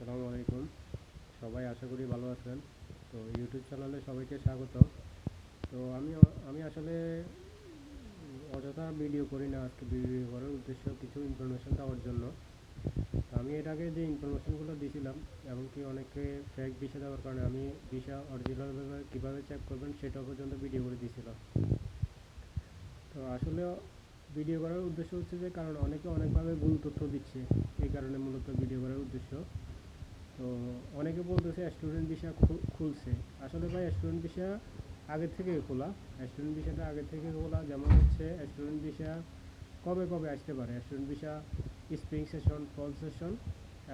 আসসালামু আলাইকুম। সবাই আশা করি ভালো আছেন। তো ইউটিউব চ্যানেলে সবাইকে স্বাগত। তো আমি আসলে অযথা ভিডিও করি না। আজকে ভিডিও করার উদ্দেশ্য কিছু ইনফরমেশন দেওয়ার জন্য। তো আমি এর আগে যে ইনফরমেশনগুলো দিয়েছিলাম এবং কি অনেকে ফেক ভিসা দেওয়ার কারণে আমি ভিসা অরিজিনালভাবে কীভাবে চেক করবেন সেটা পর্যন্ত ভিডিও করে দিয়েছিলাম। তো আসলে ভিডিও করার উদ্দেশ্য হচ্ছে যে কারণ অনেকে অনেকভাবে ভুল তথ্য দিচ্ছে, এই কারণে মূলত ভিডিও করার উদ্দেশ্য। তো অনেকে বলতেছে স্টুডেন্ট ভিসা খুলছে। আসলে ভাই স্টুডেন্ট ভিসা আগে থেকে খোলা। স্টুডেন্ট ভিসাটা আগে থেকে খোলা, যেমন হচ্ছে স্টুডেন্ট ভিসা কবে কবে আসতে পারে। স্টুডেন্ট ভিসা স্প্রিং সেশন, ফল সেশন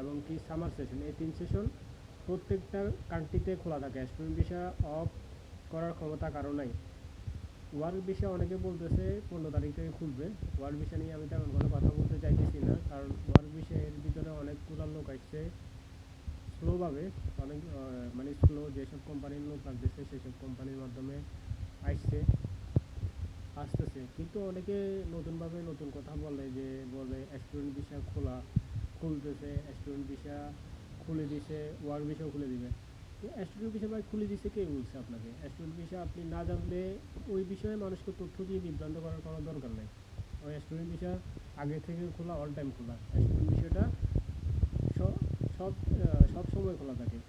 এবং কি সামার সেশন, এই 3 সেশন প্রত্যেকটা কান্ট্রিতে খোলা থাকে। স্টুডেন্ট ভিসা অফ করার ক্ষমতা কারো নাই। ওয়ার্ক ভিসা অনেকে বলতেছে 15 তারিখ থেকে খুলবে। ওয়ার্ক ভিসা নিয়ে আমি তেমন কোনো কথা বলতে চাইতেছি না, কারণ ওয়ার্ক ভিসা এর ভিতরে অনেকগুলো লোক আসছে স্লোভাবে। অনেক মানে স্লো যেসব কোম্পানির লোক লাগতেছে সেসব কোম্পানির মাধ্যমে আসছে, আসতেছে। কিন্তু অনেকে নতুনভাবে নতুন কথা বলে, যে বলে স্টুডেন্ট ভিসা খুলতেছে, স্টুডেন্ট ভিসা খুলে দিছে, ওয়ার্ক ভিসাও খুলে দিবে। তো স্টুডেন্ট ভিসা ভাই খুলে দিছে কে বলছে আপনাকে? স্টুডেন্ট ভিসা আপনি না জানলে ওই বিষয়ে মানুষকে তথ্য দিয়ে বিভ্রান্ত করার কোনো দরকার নেই। ওই স্টুডেন্ট ভিসা আগে থেকে খোলা, অল টাইম খোলা। স্টুডেন্ট ভিসাটা সব সব সব সময় খোলা থাকে।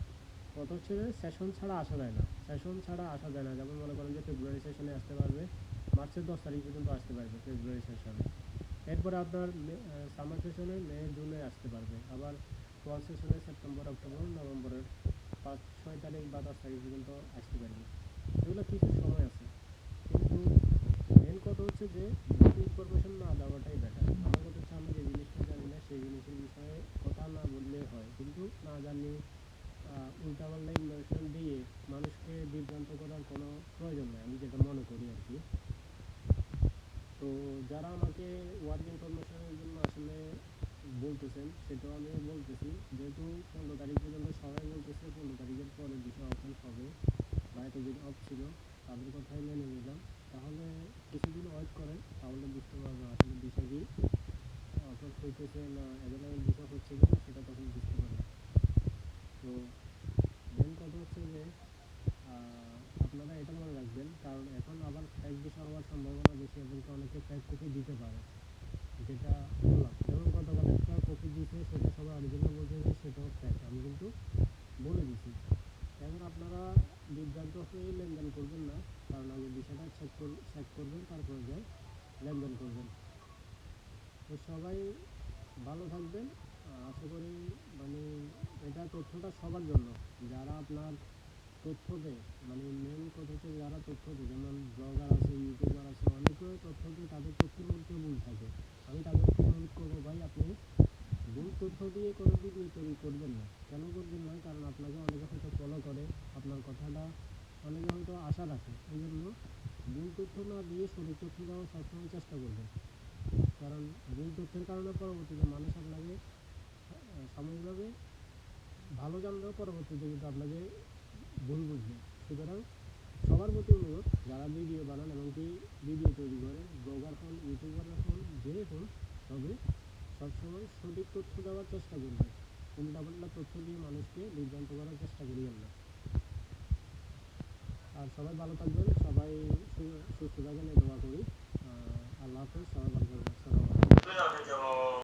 কথা হচ্ছে যে সেশন ছাড়া আসা যায় না, সেশন ছাড়া আসা যায় না। যেমন মনে করেন যে ফেব্রুয়ারি সেশনে আসতে পারবে, মার্চের 10 তারিখ পর্যন্ত আসতে পারবে ফেব্রুয়ারি সেশনে। এরপরে আপনার সামার সেশনে মে জুনে আসতে পারবে, আবার ফল সেশনে সেপ্টেম্বর অক্টোবর নভেম্বরের 5-6 তারিখ বা 10 তারিখ পর্যন্ত আসতে পারবে। এগুলো কিছু সময় আছে। কিন্তু মেন কথা হচ্ছে যে ইনফরমেশন না দেওয়াটাই বেটার। আমার কথা হচ্ছে আমি যে জিনিসটা জানি না সেই জিনিসের বিষয়ে কথা না বললে হয়, কিন্তু না জানি উল্টাপাল্টা ইনফরমেশন দিয়ে মানুষকে বিভ্রান্ত করার কোনো প্রয়োজন নেই, আমি যেটা মনে করি আর কি। তো যারা আমাকে ওয়ার্ক ইনফরমেশনের জন্য আসলে বলতেছেন, সেটাও আমি বলতেছি। যেহেতু 15 তারিখ পর্যন্ত সবাই বলতেছে 15 তারিখের পরে বিষয় অফেন্স হবে বা এতদিন অফ ছিল, তাদের কথাই মেনে নিলাম। তাহলে কিছুদিন ওয়েট করেন, তাহলে বুঝতে পারবেন আসলে বিষয় কি অফেন্স হইতেছে না এভেলেবল বিষয় হচ্ছে কিনা, সেটা তখন বুঝতে পারবেন। তো মেন কথা হচ্ছে যে আপনারা এটা মনে রাখবেন, কারণ এখন আবার ফেক ভিসা হওয়ার সম্ভাবনা বেশি এবং অনেকে ফেক কপি দিতে পারে, যেটা বললাম। যেমন গতকাল একটা কপি দিয়েছে, সেটা সবাই অরিজিনাল বলতেছে, সেটাও ফেক, আমি কিন্তু বলে দিছি। এখন আপনারা বিভ্রান্ত হয়ে লেনদেন করবেন না, কারণ আগে বিষয়টা চেক করবেন, তারপরে যাই লেনদেন করবেন। তো সবাই ভালো থাকবেন। আশা করি মানে এটা তথ্যটা সবার জন্য, যারা আপনার তথ্য দেয়। মানে মেন কথা হচ্ছে যারা তথ্য দেয়, যেমন ব্লগার আছে, ইউটিউবার আছে, অনেকে তথ্য দেয়, তাদের তথ্যের মধ্যে ভুল থাকে। আমি তাদেরকে অনুরোধ করবো, ভাই আপনি ভুল তথ্য দিয়ে কোনো ভিডিও তৈরি করবেন না। কেন করবেন না? কারণ আপনাকে অনেকে হয়তো ফলো করে, আপনার কথাটা অনেকে হয়তো আশা রাখে। এই জন্য ভুল তথ্য না দিয়ে সঠিক তথ্য দেওয়ার সবসময় চেষ্টা করবেন। কারণ ভুল তথ্যের কারণে পরবর্তীতে মানুষ আপনাকে সাময়িকভাবে ভালো জানলেও পরবর্তীতে কিন্তু আপনাকে ভুল বুঝবে। সুতরাং সবার প্রতি অনুরোধ, যারা ভিডিও বানান এবং কি ভিডিও তৈরি করেন, ব্লগার হন, ইউটিউবার হন, যে হন, তবে সবসময় সঠিক তথ্য দেওয়ার চেষ্টা করবেন। উল্টাপাল্টা তথ্য দিয়ে মানুষকে বিভ্রান্ত করার চেষ্টা করিয়েন না। আর সবাই ভালো থাকবেন, সবাই সুস্থ থাকেন, এই দোয়া করি। আল্লাহ হাফেজ, সবাই ভালো থাকবেন। আসসালামু আলাইকুম।